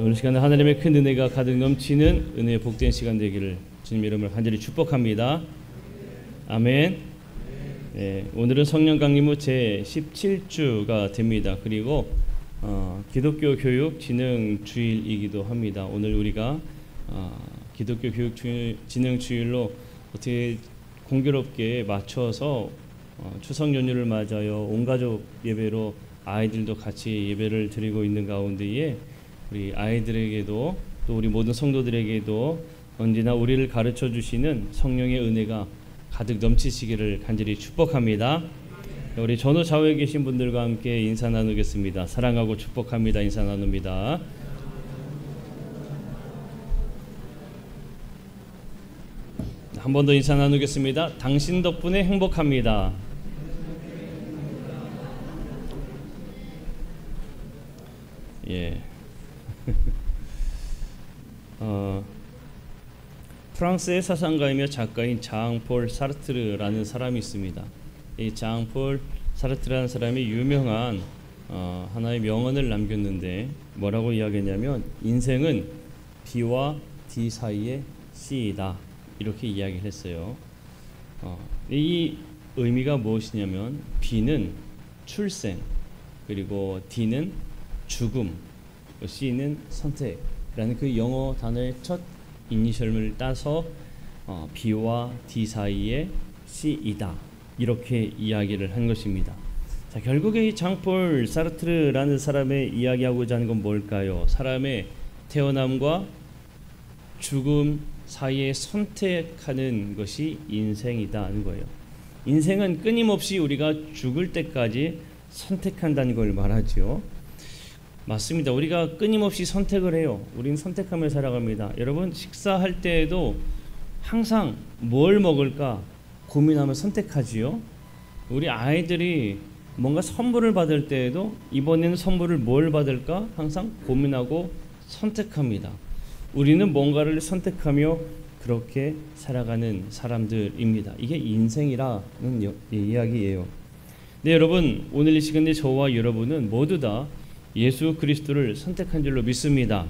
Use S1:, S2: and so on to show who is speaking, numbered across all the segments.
S1: 오늘 시간에 하나님의 큰 은혜가 가득 넘치는 은혜의 복된 시간 되기를 주님 이름으로 간절히 축복합니다. 아멘. 네, 오늘은 성령 강림 후 제 17주가 됩니다. 그리고 기독교 교육 진흥 주일이기도 합니다. 오늘 우리가 기독교 교육 진흥 주일로 어떻게 공교롭게 맞춰서 추석 연휴를 맞아요. 온 가족 예배로 아이들도 같이 예배를 드리고 있는 가운데에 우리 아이들에게도 또 우리 모든 성도들에게도 언제나 우리를 가르쳐 주시는 성령의 은혜가 가득 넘치시기를 간절히 축복합니다. 우리 전후 좌우에 계신 분들과 함께 인사 나누겠습니다. 사랑하고 축복합니다. 인사 나눕니다. 한 번 더 인사 나누겠습니다. 당신 덕분에 행복합니다. 예. 프랑스의 사상가이며 작가인 장폴 사르트르라는 사람이 있습니다. 이 장폴 사르트르라는 사람이 유명한 하나의 명언을 남겼는데 뭐라고 이야기했냐면 인생은 B와 D 사이의 C이다 이렇게 이야기를 했어요. 이 의미가 무엇이냐면 B는 출생, 그리고 D는 죽음, C는 선택이라는 그 영어 단어의 첫 이니셜을 따서 B와 D 사이의 C이다 이렇게 이야기를 한 것입니다. 자, 결국에 이 장폴 사르트르라는 사람의 이야기하고자 하는 건 뭘까요? 사람의 태어남과 죽음 사이에 선택하는 것이 인생이다 하는 거예요. 인생은 끊임없이 우리가 죽을 때까지 선택한다는 걸 말하죠. 맞습니다. 우리가 끊임없이 선택을 해요. 우리는 선택하며 살아갑니다. 여러분 식사할 때에도 항상 뭘 먹을까 고민하며 선택하지요. 우리 아이들이 뭔가 선물을 받을 때에도 이번에는 선물을 뭘 받을까 항상 고민하고 선택합니다. 우리는 뭔가를 선택하며 그렇게 살아가는 사람들입니다. 이게 인생이라는 이야기예요. 네, 여러분 오늘 이 시간에 저와 여러분은 모두 다 예수 그리스도를 선택한 줄로 믿습니다.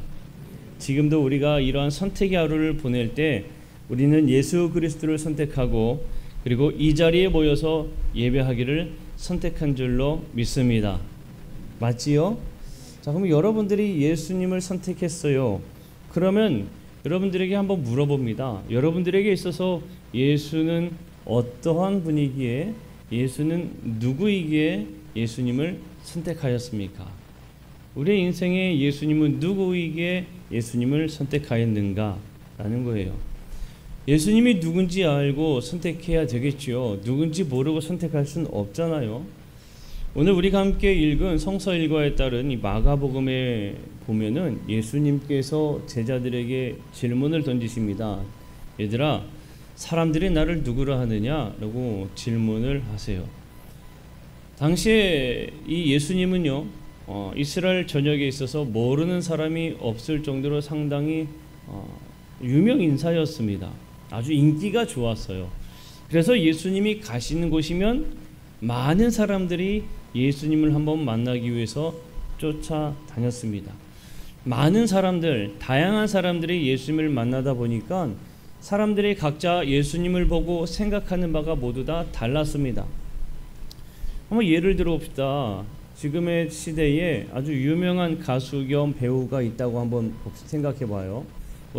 S1: 지금도 우리가 이러한 선택의 하루를 보낼 때 우리는 예수 그리스도를 선택하고 그리고 이 자리에 모여서 예배하기를 선택한 줄로 믿습니다. 맞지요? 자, 그럼 여러분들이 예수님을 선택했어요. 그러면 여러분들에게 한번 물어봅니다. 여러분들에게 있어서 예수는 어떠한 분이기에, 예수는 누구이기에 예수님을 선택하였습니까? 우리의 인생에 예수님은 누구이기에 예수님을 선택하였는가 라는 거예요. 예수님이 누군지 알고 선택해야 되겠죠. 누군지 모르고 선택할 수는 없잖아요. 오늘 우리가 함께 읽은 성서 일과에 따른 이 마가복음에 보면은 예수님께서 제자들에게 질문을 던지십니다. 얘들아, 사람들이 나를 누구라 하느냐라고 질문을 하세요. 당시에 이 예수님은요, 이스라엘 전역에 있어서 모르는 사람이 없을 정도로 상당히 유명 인사였습니다. 아주 인기가 좋았어요. 그래서 예수님이 가시는 곳이면 많은 사람들이 예수님을 한번 만나기 위해서 쫓아다녔습니다. 많은 사람들, 다양한 사람들이 예수님을 만나다 보니까 사람들이 각자 예수님을 보고 생각하는 바가 모두 다 달랐습니다. 한번 예를 들어 봅시다. 지금의 시대에 아주 유명한 가수 겸 배우가 있다고 한번 생각해 봐요.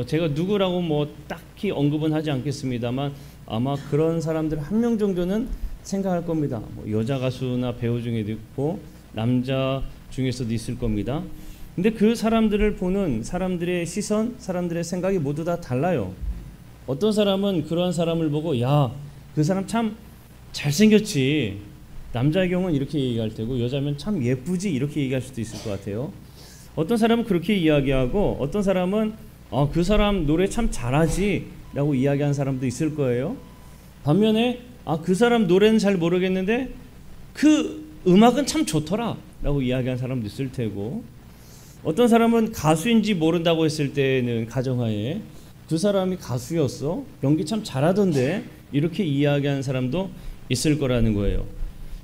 S1: 제가 누구라고 딱히 언급은 하지 않겠습니다만 아마 그런 사람들 한 명 정도는 생각할 겁니다. 여자 가수나 배우 중에도 있고 남자 중에서도 있을 겁니다. 근데 그 사람들을 보는 사람들의 시선, 사람들의 생각이 모두 다 달라요. 어떤 사람은 그런 사람을 보고 야, 그 사람 참 잘생겼지. 남자의 경우는 이렇게 얘기할 테고 여자면 참 예쁘지 이렇게 얘기할 수도 있을 것 같아요. 어떤 사람은 그렇게 이야기하고 어떤 사람은 그 사람 노래 참 잘하지 라고 이야기하는 사람도 있을 거예요. 반면에 그 사람 노래는 잘 모르겠는데 그 음악은 참 좋더라 라고 이야기하는 사람도 있을 테고, 어떤 사람은 가수인지 모른다고 했을 때는 가정하에 그 사람이 가수였어, 연기 참 잘하던데 이렇게 이야기하는 사람도 있을 거라는 거예요.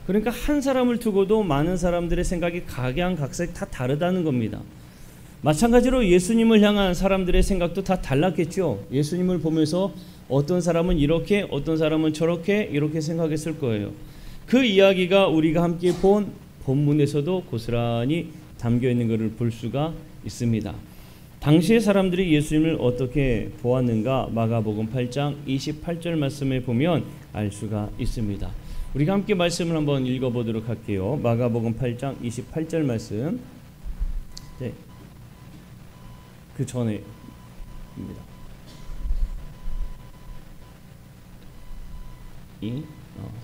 S1: 그러니까 한 사람을 두고도 많은 사람들의 생각이 각양각색 다 다르다는 겁니다. 마찬가지로 예수님을 향한 사람들의 생각도 다 달랐겠죠. 예수님을 보면서 어떤 사람은 이렇게, 어떤 사람은 저렇게 이렇게 생각했을 거예요. 그 이야기가 우리가 함께 본 본문에서도 고스란히 담겨 있는 것을 볼 수가 있습니다. 당시의 사람들이 예수님을 어떻게 보았는가 마가복음 8장 28절 말씀에 보면 알 수가 있습니다. 우리가 함께 말씀을 한번 읽어보도록 할게요. 마가복음 8장 28절 말씀. 네. 그 전에입니다.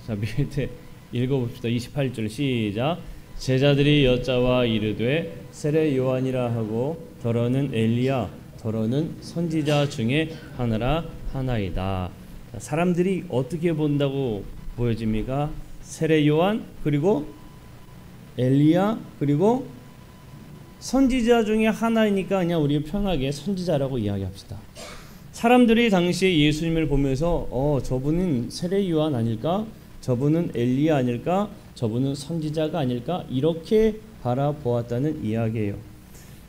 S1: 자, 밑에 읽어봅시다. 28절 시작. 제자들이 여짜와 이르되 세례 요한이라 하고 더러는 엘리야 더러는 선지자 중에 하나라 하나이다. 사람들이 어떻게 본다고 보여집니까? 세례 요한 그리고 엘리야 그리고 선지자 중에 하나이니까 그냥 우리 편하게 선지자라고 이야기합시다. 사람들이 당시에 예수님을 보면서 저분은 세례 요한 아닐까? 저분은 엘리야 아닐까? 저분은 선지자가 아닐까? 이렇게 바라보았다는 이야기예요.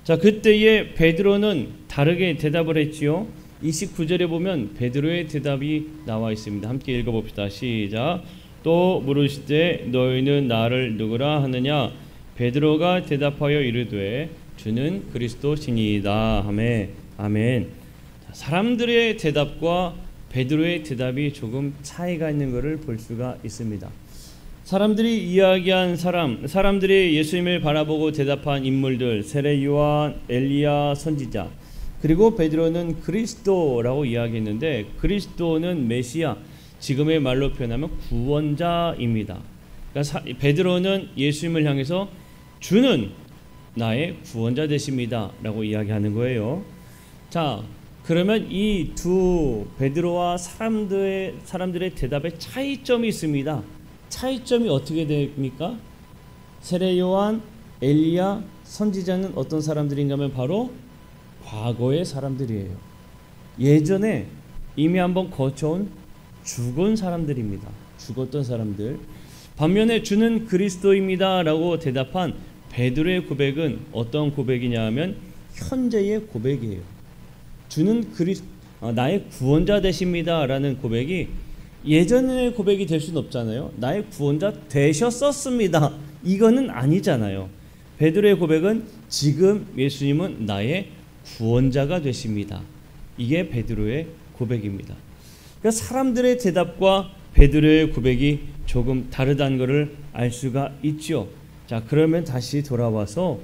S1: 자, 그때에 베드로는 다르게 대답을 했지요. 29절에 보면 베드로의 대답이 나와 있습니다. 함께 읽어봅시다. 시작. 또 물으시되 너희는 나를 누구라 하느냐? 베드로가 대답하여 이르되 주는 그리스도시니이다. 아멘. 사람들의 대답과 베드로의 대답이 조금 차이가 있는 것을 볼 수가 있습니다. 사람들이 이야기한 사람들이 예수님을 바라보고 대답한 인물들, 세례 요한, 엘리야, 선지자, 그리고 베드로는 그리스도라고 이야기했는데 그리스도는 메시아, 지금의 말로 표현하면 구원자입니다. 그러니까 베드로는 예수님을 향해서 주는 나의 구원자 되십니다 라고 이야기하는 거예요. 자, 그러면 이 두 베드로와 사람들의 대답에 차이점이 있습니다. 차이점이 어떻게 됩니까? 세례 요한, 엘리야, 선지자는 어떤 사람들인가 하면 바로 과거의 사람들이에요. 예전에 이미 한번 거쳐온 죽은 사람들입니다. 죽었던 사람들. 반면에 주는 그리스도입니다 라고 대답한 베드로의 고백은 어떤 고백이냐 하면 현재의 고백이에요. 주는 나의 구원자 되십니다 라는 고백이 예전의 고백이 될 수는 없잖아요. 나의 구원자 되셨었습니다. 이거는 아니잖아요. 베드로의 고백은 지금 예수님은 나의 구원자가 되십니다. 이게 베드로의 고백입니다. 그러니까 사람들의 대답과 베드로의 고백이 조금 다르다는 것을 알 수가 있죠. 자, 그러면 다시 돌아와서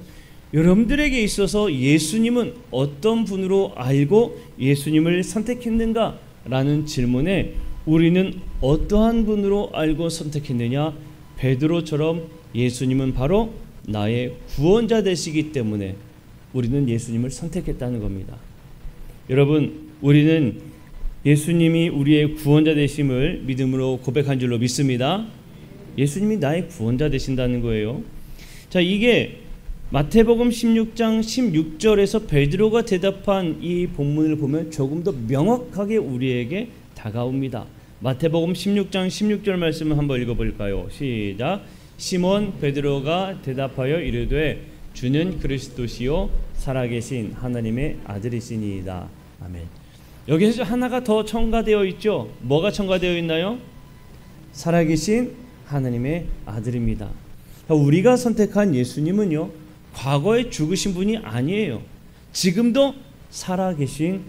S1: 여러분들에게 있어서 예수님은 어떤 분으로 알고 예수님을 선택했는가? 라는 질문에 우리는 어떠한 분으로 알고 선택했느냐? 베드로처럼 예수님은 바로 나의 구원자 되시기 때문에 우리는 예수님을 선택했다는 겁니다. 여러분, 우리는 예수님이 우리의 구원자 되심을 믿음으로 고백한 줄로 믿습니다. 예수님이 나의 구원자 되신다는 거예요. 자, 이게 마태복음 16장 16절에서 베드로가 대답한 이 본문을 보면 조금 더 명확하게 우리에게 다가옵니다. 마태복음 16장 16절 말씀을 한번 읽어볼까요? 시작. 시몬 베드로가 대답하여 이르되 주는 그리스도시요 살아계신 하나님의 아들이시니이다. 아멘. 여기서 하나가 더 첨가되어 있죠. 뭐가 첨가되어 있나요? 살아계신 하나님의 아들입니다. 우리가 선택한 예수님은요, 과거에 죽으신 분이 아니에요. 지금도 살아계신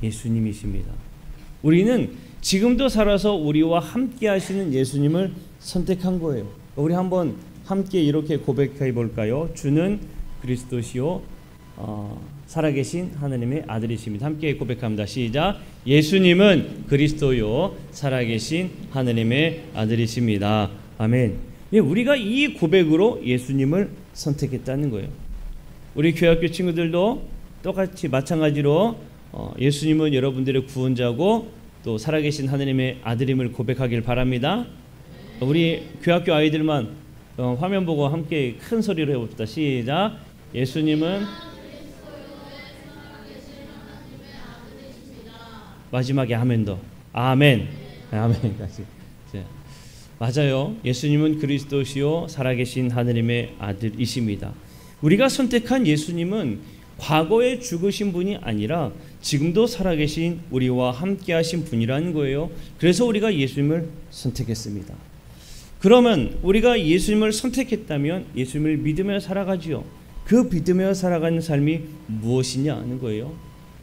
S1: 예수님이십니다. 우리는 지금도 살아서 우리와 함께 하시는 예수님을 선택한 거예요. 우리 한번 함께 이렇게 고백해 볼까요? 주는 그리스도시요 살아계신 하나님의 아들이십니다. 함께 고백합니다. 시작. 예수님은 그리스도요 살아계신 하나님의 아들이십니다. 아멘. 우리가 이 고백으로 예수님을 선택했다는 거예요. 우리 교회학교 친구들도 똑같이 마찬가지로 예수님은 여러분들의 구원자고 또 살아계신 하나님의 아들임을 고백하길 바랍니다. 우리 교회학교 아이들만 화면 보고 함께 큰 소리로 해봅시다. 시작. 예수님은 마지막에 아멘 더. 아멘. 아멘까지. 맞아요. 예수님은 그리스도시요 살아계신 하나님의 아들이십니다. 우리가 선택한 예수님은 과거에 죽으신 분이 아니라 지금도 살아계신 우리와 함께 하신 분이라는 거예요. 그래서 우리가 예수님을 선택했습니다. 그러면 우리가 예수님을 선택했다면 예수님을 믿으며 살아가지요. 그 믿으며 살아가는 삶이 무엇이냐 하는 거예요.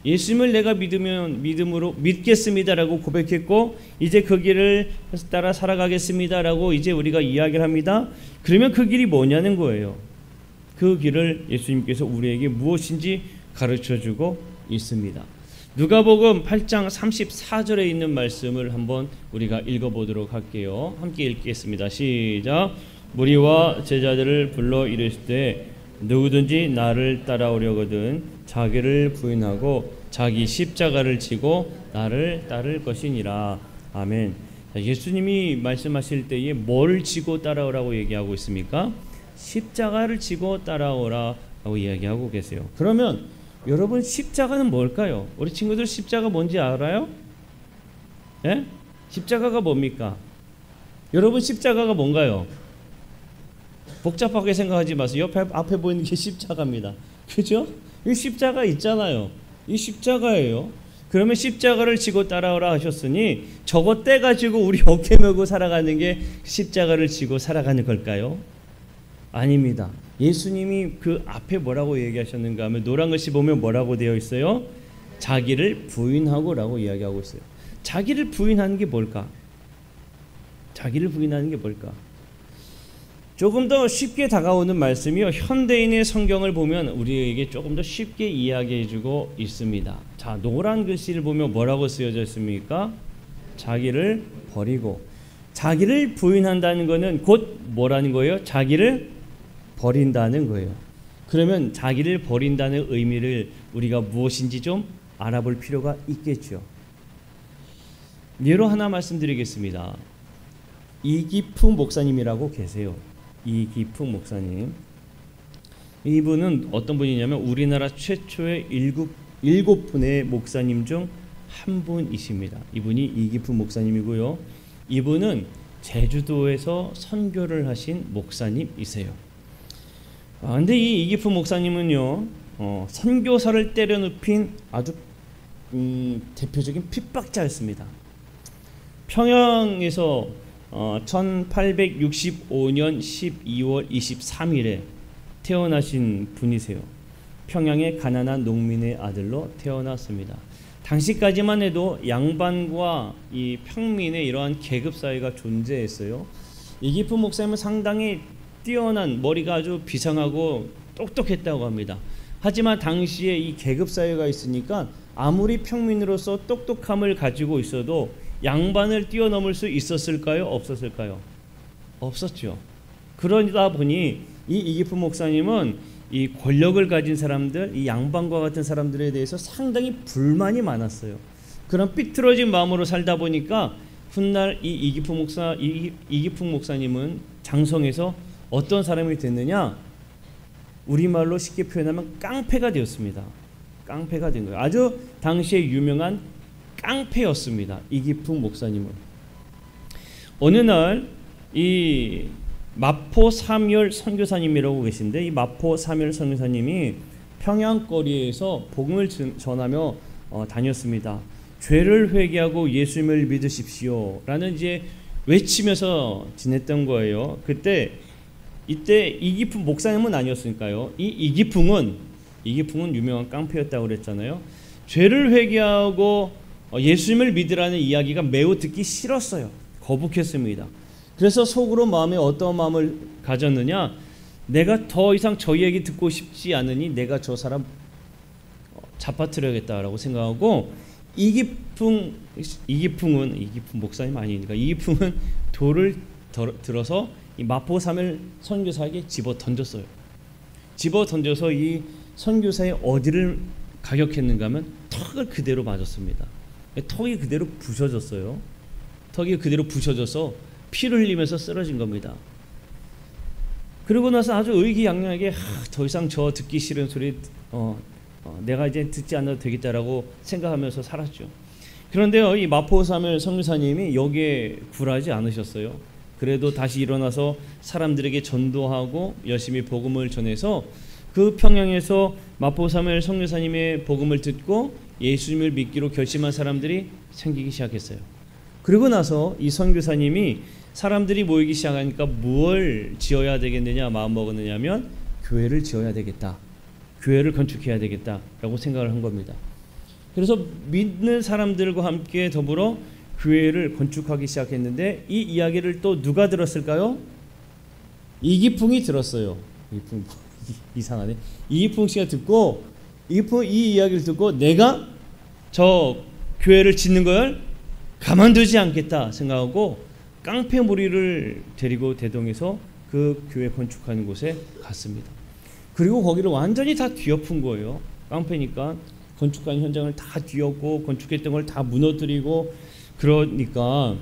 S1: 예수님을 내가 믿음으로 믿겠습니다라고 고백했고 이제 그 길을 따라 살아가겠습니다라고 이제 우리가 이야기를 합니다. 그러면 그 길이 뭐냐는 거예요. 그 길을 예수님께서 우리에게 무엇인지 가르쳐주고 있습니다. 누가복음 8장 34절에 있는 말씀을 한번 우리가 읽어보도록 할게요. 함께 읽겠습니다. 시작. 무리와 제자들을 불러 이르실 때 누구든지 나를 따라오려거든 자기를 부인하고 자기 십자가를 지고 나를 따를 것이니라. 아멘. 예수님이 말씀하실 때에 뭘 지고 따라오라고 얘기하고 있습니까? 십자가를 지고 따라오라고 이야기하고 계세요. 그러면 여러분 십자가는 뭘까요? 우리 친구들 십자가 뭔지 알아요? 예? 십자가가 뭡니까? 여러분 십자가가 뭔가요? 복잡하게 생각하지 마세요. 앞에 보이는 게 십자가입니다. 그죠? 이 십자가 있잖아요. 이 십자가예요. 그러면 십자가를 지고 따라오라 하셨으니 저거 떼가지고 우리 어깨 메고 살아가는 게 십자가를 지고 살아가는 걸까요? 아닙니다. 예수님이 그 앞에 뭐라고 얘기하셨는가 하면 노란 글씨 보면 뭐라고 되어 있어요? 자기를 부인하고라고 이야기하고 있어요. 자기를 부인하는 게 뭘까? 자기를 부인하는 게 뭘까? 조금 더 쉽게 다가오는 말씀이요. 현대인의 성경을 보면 우리에게 조금 더 쉽게 이야기해주고 있습니다. 자, 노란 글씨를 보면 뭐라고 쓰여져 있습니까? 자기를 버리고. 자기를 부인한다는 것은 곧 뭐라는 거예요? 자기를 버린다는 거예요. 그러면 자기를 버린다는 의미를 우리가 무엇인지 좀 알아볼 필요가 있겠죠. 예로 하나 말씀드리겠습니다. 이기풍 목사님이라고 계세요. 이기풍 목사님. 이분은 어떤 분이냐면 우리나라 최초의 일곱 분의 목사님 중 한 분이십니다. 이분이 이기풍 목사님이고요. 이분은 제주도에서 선교를 하신 목사님이세요. 근데 이 이기풍 목사님은요, 선교사를 때려눕힌 아주 대표적인 핍박자였습니다. 평양에서 1865년 12월 23일에 태어나신 분이세요. 평양의 가난한 농민의 아들로 태어났습니다. 당시까지만 해도 양반과 이 평민의 이러한 계급 사회가 존재했어요. 이기풍 목사님은 상당히 뛰어난, 머리가 아주 비상하고 똑똑했다고 합니다. 하지만 당시에 이 계급 사회가 있으니까 아무리 평민으로서 똑똑함을 가지고 있어도 양반을 뛰어넘을 수 있었을까요? 없었을까요? 없었죠. 그러다 보니 이 이기풍 목사님은 이 권력을 가진 사람들, 이 양반과 같은 사람들에 대해서 상당히 불만이 많았어요. 그런 삐뚤어진 마음으로 살다 보니까 훗날 이 이기풍 목사님은 장성에서 어떤 사람이 됐느냐? 우리말로 쉽게 표현하면 깡패가 되었습니다. 깡패가 된 거예요. 아주 당시에 유명한 깡패였습니다. 이기풍 목사님은. 어느 날 이 마포 사무엘 선교사님이라고 계신데 이 마포 사무엘 선교사님이 평양거리에서 복음을 전하며 다녔습니다. 죄를 회개하고 예수님을 믿으십시오 라는 이제 외치면서 지냈던 거예요. 이때 이기풍 목사님은 아니었으니까요. 이 이기풍은 유명한 깡패였다고 그랬잖아요. 죄를 회개하고 예수님을 믿으라는 이야기가 매우 듣기 싫었어요. 거북했습니다. 그래서 속으로 마음에 어떤 마음을 가졌느냐? 내가 더 이상 저 얘기 듣고 싶지 않으니 내가 저 사람 잡아뜨려야겠다라고 생각하고 이기풍 목사님 아니니까 이기풍은 돌을 들어서 이 마포 사무엘 선교사에게 집어 던졌어요. 집어 던져서 이 선교사의 어디를 가격했는가 하면 턱을 그대로 맞았습니다. 턱이 그대로 부셔졌어요. 턱이 그대로 부셔져서 피를 흘리면서 쓰러진 겁니다. 그러고 나서 아주 의기양양하게 더 이상 저 듣기 싫은 소리 내가 이제 듣지 않아도 되겠다라고 생각하면서 살았죠. 그런데요, 이 마포 사무엘 선교사님이 여기에 굴하지 않으셨어요. 그래도 다시 일어나서 사람들에게 전도하고 열심히 복음을 전해서 그 평양에서 마포 사무엘 선교사님의 복음을 듣고 예수님을 믿기로 결심한 사람들이 생기기 시작했어요. 그리고 나서 이 선교사님이 사람들이 모이기 시작하니까 무엇을 지어야 되겠느냐 마음먹었느냐 하면 교회를 지어야 되겠다. 교회를 건축해야 되겠다라고 생각을 한 겁니다. 그래서 믿는 사람들과 함께 더불어 교회를 건축하기 시작했는데 이 이야기를 또 누가 들었을까요? 이기풍이 들었어요. 이기풍 이상하네. 이기풍 씨가 듣고 이 이야기를 듣고 내가 저 교회를 짓는 걸 가만두지 않겠다 생각하고 깡패 무리를 데리고 대동해서 그 교회 건축하는 곳에 갔습니다. 그리고 거기를 완전히 다 뒤엎은 거예요. 깡패니까 건축하는 현장을 다 뒤엎고 건축했던 걸 다 무너뜨리고 그러니까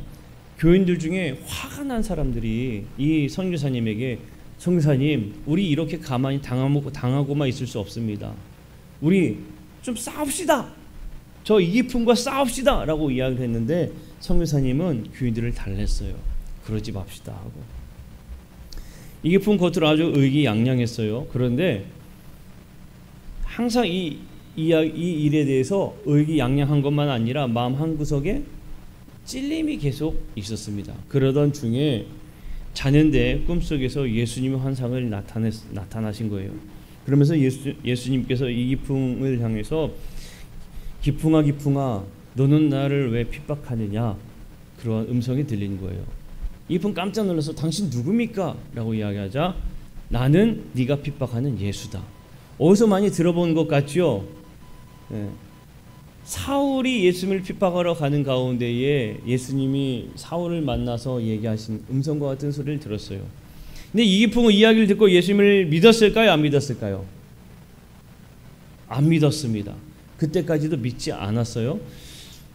S1: 교인들 중에 화가 난 사람들이 이 선교사님에게 선교사님 우리 이렇게 가만히 당하고만 있을 수 없습니다. 우리 좀 싸웁시다. 저 이기품과 싸웁시다 라고 이야기를 했는데 선교사님은 교인들을 달랬어요. 그러지 맙시다 하고. 이기품 겉으로 아주 의기양양했어요. 그런데 항상 이 일에 대해서 의기양양한 것만 아니라 마음 한구석에 찔림이 계속 있었습니다. 그러던 중에 자는데 꿈속에서 예수님의 환상을 나타나신 거예요. 그러면서 예수님께서 이기풍을 향해서 기풍아 기풍아 너는 나를 왜 핍박하느냐 그러한 음성이 들리는 거예요. 이기풍 깜짝 놀라서 당신 누굽니까? 라고 이야기하자 나는 네가 핍박하는 예수다. 어디서 많이 들어본 것 같죠? 네. 사울이 예수님을 핍박하러 가는 가운데에 예수님이 사울을 만나서 얘기하신 음성과 같은 소리를 들었어요. 근데 이기풍은 이야기를 듣고 예수님을 믿었을까요? 안 믿었을까요? 안 믿었습니다. 그때까지도 믿지 않았어요.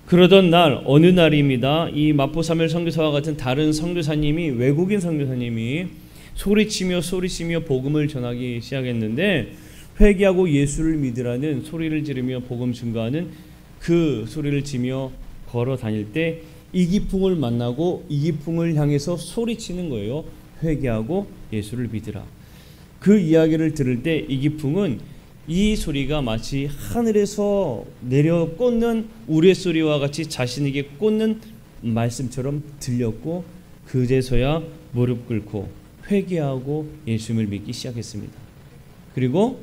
S1: 그러던 날 어느 날입니다. 이 마포 사무엘 선교사와 같은 다른 선교사님이 외국인 선교사님이 소리치며 복음을 전하기 시작했는데 회개하고 예수를 믿으라는 소리를 지르며 복음 증거하는 그 소리를 지며 걸어 다닐 때 이기풍을 만나고 이기풍을 향해서 소리치는 거예요. 회개하고 예수를 믿으라. 그 이야기를 들을 때 이기풍은 이 소리가 마치 하늘에서 내려 꽂는 우레소리와 같이 자신에게 꽂는 말씀처럼 들렸고 그제서야 무릎 꿇고 회개하고 예수님을 믿기 시작했습니다. 그리고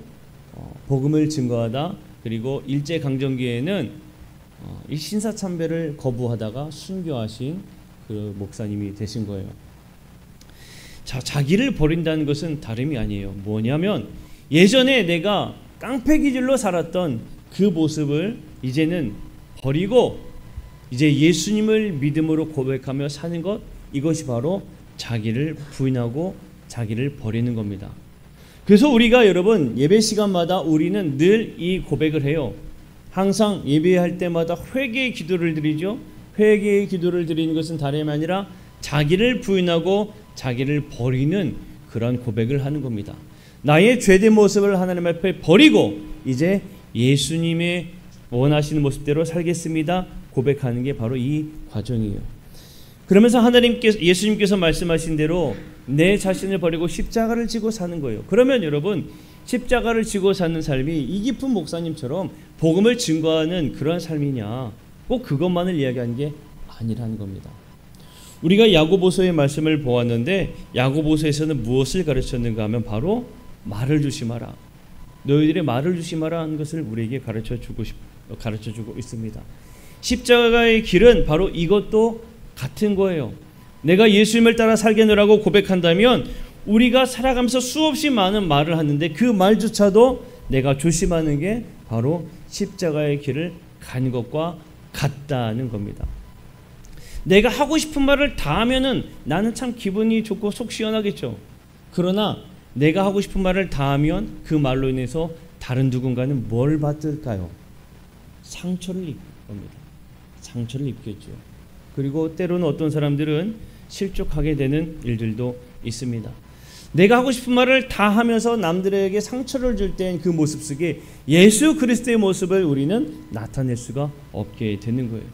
S1: 복음을 증거하다 그리고 일제강점기에는 이 신사참배를 거부하다가 순교하신 그 목사님이 되신 거예요. 자기를 버린다는 것은 다름이 아니에요. 뭐냐면 예전에 내가 깡패 기질로 살았던 그 모습을 이제는 버리고 이제 예수님을 믿음으로 고백하며 사는 것 이것이 바로 자기를 부인하고 자기를 버리는 겁니다. 그래서 우리가 여러분 예배 시간마다 우리는 늘 이 고백을 해요. 항상 예배할 때마다 회개의 기도를 드리죠. 회개의 기도를 드리는 것은 다름이 아니라 자기를 부인하고 자기를 버리는 그런 고백을 하는 겁니다. 나의 죄된 모습을 하나님 앞에 버리고 이제 예수님의 원하시는 모습대로 살겠습니다. 고백하는 게 바로 이 과정이에요. 그러면서 예수님께서 말씀하신 대로 내 자신을 버리고 십자가를 지고 사는 거예요. 그러면 여러분 십자가를 지고 사는 삶이 이기풍 목사님처럼 복음을 증거하는 그런 삶이냐? 꼭 그것만을 이야기하는 게 아니라는 겁니다. 우리가 야고보서의 말씀을 보았는데 야고보서에서는 무엇을 가르쳤는가 하면 바로 말을 조심하라. 너희들의 말을 조심하라 하는 것을 우리에게 가르쳐주고 있습니다. 십자가의 길은 바로 이것도 같은 거예요. 내가 예수님을 따라 살겠노라고 고백한다면 우리가 살아가면서 수없이 많은 말을 하는데 그 말조차도 내가 조심하는 게 바로 십자가의 길을 간 것과 같다는 겁니다. 내가 하고 싶은 말을 다 하면은 나는 참 기분이 좋고 속 시원하겠죠. 그러나 내가 하고 싶은 말을 다 하면 그 말로 인해서 다른 누군가는 뭘 받을까요? 상처를 입을 겁니다. 상처를 입겠죠. 그리고 때로는 어떤 사람들은 실족하게 되는 일들도 있습니다. 내가 하고 싶은 말을 다 하면서 남들에게 상처를 줄 땐 그 모습 속에 예수 그리스도의 모습을 우리는 나타낼 수가 없게 되는 거예요.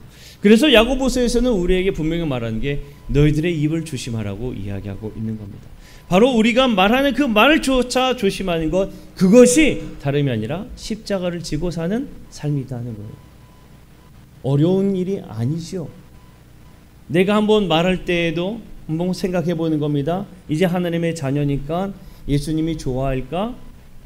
S1: 그래서 야고보서에서는 우리에게 분명히 말하는 게 너희들의 입을 조심하라고 이야기하고 있는 겁니다. 바로 우리가 말하는 그 말조차 조심하는 것, 그것이 다름이 아니라 십자가를 지고 사는 삶이라는 거예요. 어려운 일이 아니죠. 내가 한번 말할 때에도 한번 생각해 보는 겁니다. 이제 하나님의 자녀니까 예수님이 좋아할까?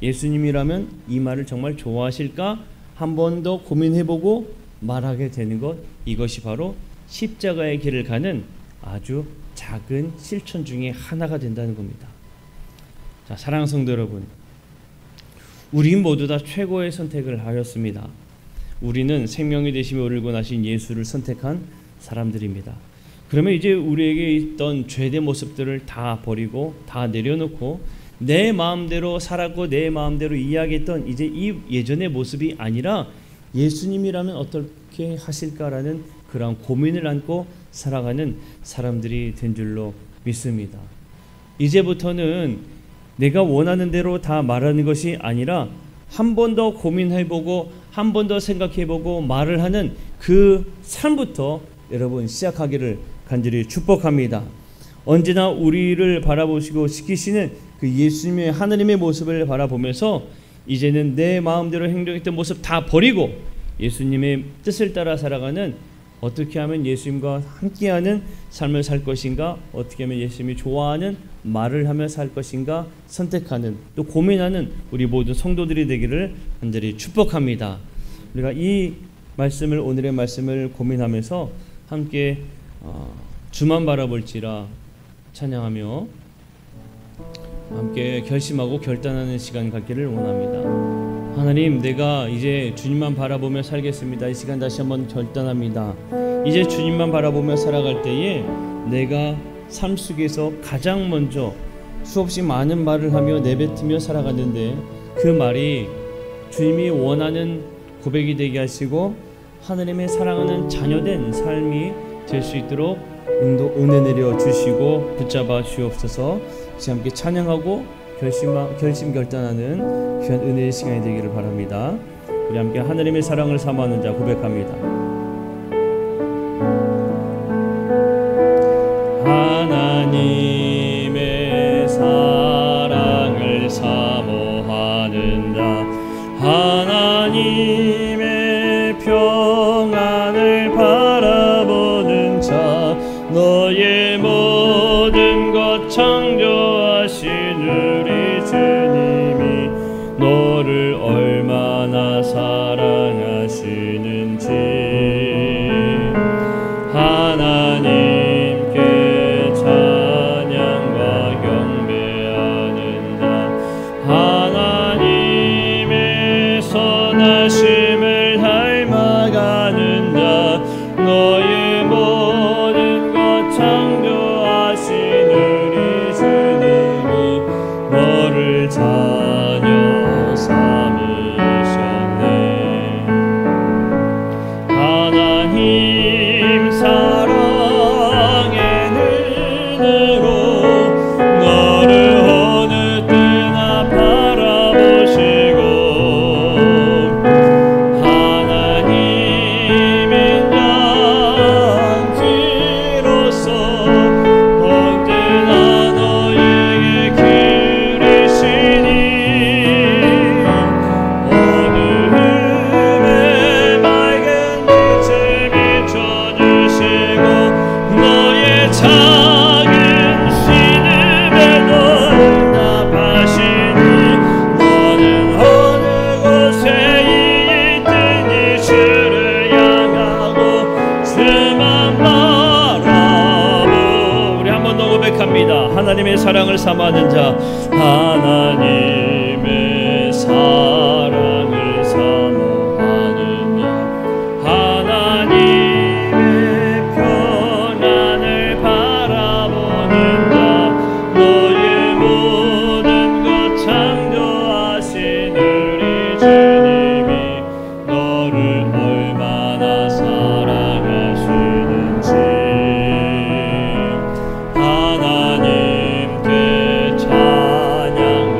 S1: 예수님이라면 이 말을 정말 좋아하실까? 한 번 더 고민해보고 말하게 되는 것, 이것이 바로 십자가의 길을 가는 아주 작은 실천 중에 하나가 된다는 겁니다. 자, 사랑하는 성도 여러분, 우리 모두 다 최고의 선택을 하였습니다. 우리는 생명이 되시며 우리를 구원하신 예수를 선택한 사람들입니다. 그러면 이제 우리에게 있던 죄된 모습들을 다 버리고 다 내려놓고 내 마음대로 살았고 내 마음대로 이야기했던 이제 이 예전의 모습이 아니라 예수님이라면 어떻게 하실까라는 그런 고민을 안고 살아가는 사람들이 된 줄로 믿습니다. 이제부터는 내가 원하는 대로 다 말하는 것이 아니라 한 번 더 고민해보고 한 번 더 생각해보고 말을 하는 그 삶부터 여러분 시작하기를 간절히 축복합니다. 언제나 우리를 바라보시고 지키시는 그 예수님의 하나님의 모습을 바라보면서 이제는 내 마음대로 행동했던 모습 다 버리고 예수님의 뜻을 따라 살아가는, 어떻게 하면 예수님과 함께하는 삶을 살 것인가, 어떻게 하면 예수님이 좋아하는 말을 하며 살 것인가 선택하는, 또 고민하는 우리 모든 성도들이 되기를 간절히 축복합니다. 우리가 이 말씀을, 오늘의 말씀을 고민하면서 함께 주만 바라볼지라 찬양하며 함께 결심하고 결단하는 시간 갖기를 원합니다. 하나님, 내가 이제 주님만 바라보며 살겠습니다. 이 시간 다시 한번 결단합니다. 이제 주님만 바라보며 살아갈 때에 내가 삶 속에서 가장 먼저 수없이 많은 말을 하며 내뱉으며 살아갔는데 그 말이 주님이 원하는 고백이 되게 하시고 하나님의 사랑하는 자녀된 삶이 될 수 있도록 은혜 내려 주시고 붙잡아 주옵소서. 지금 함께 찬양하고 결심 결단하는 귀한 은혜의 시간이 되기를 바랍니다. 우리 함께 하나님의 사랑을 사모하는 자 고백합니다. 하나님의 사랑을 사모하는 자, 하나님의 평안을 바라보는 자, 너의 모든 것 창조하신 우리 주님이 너를 얼마나 사랑하시는지 하나님께 찬양과 경배하는 자, 하나님의 선하심을 닮아가는 자, 너의 모든 것 창조하신 우리 주님이 너를 자녀 삼으셨네. 하나님 사랑의 은혜로 너를 어느 때나 바라보시고 하나님의 양귀로서 언제나 너에게 기르시니 어두움에 맑은 빛을 비춰주시고 너의 작은 신음에도 응답하시니 너는 어느 곳에 있든지 주를 향하고 주만 바라보. 우리 한 번 더 고백합니다. 하나님의 사랑을 사모하는 자, 하나님의 사랑을 사모하는 자, 하나님의 평안을 바라보는 자, 너의 모든 것 창조하신 우리 주님이 너를 얼마나 사랑하시는지 하나님께 찬양과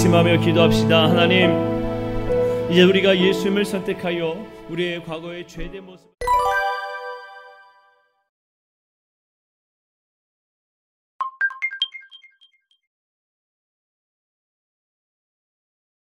S1: 결심하며 기도합시다. 하나님, 이제 우리가 예수님을 선택하여 우리의 과거의 죄된 모습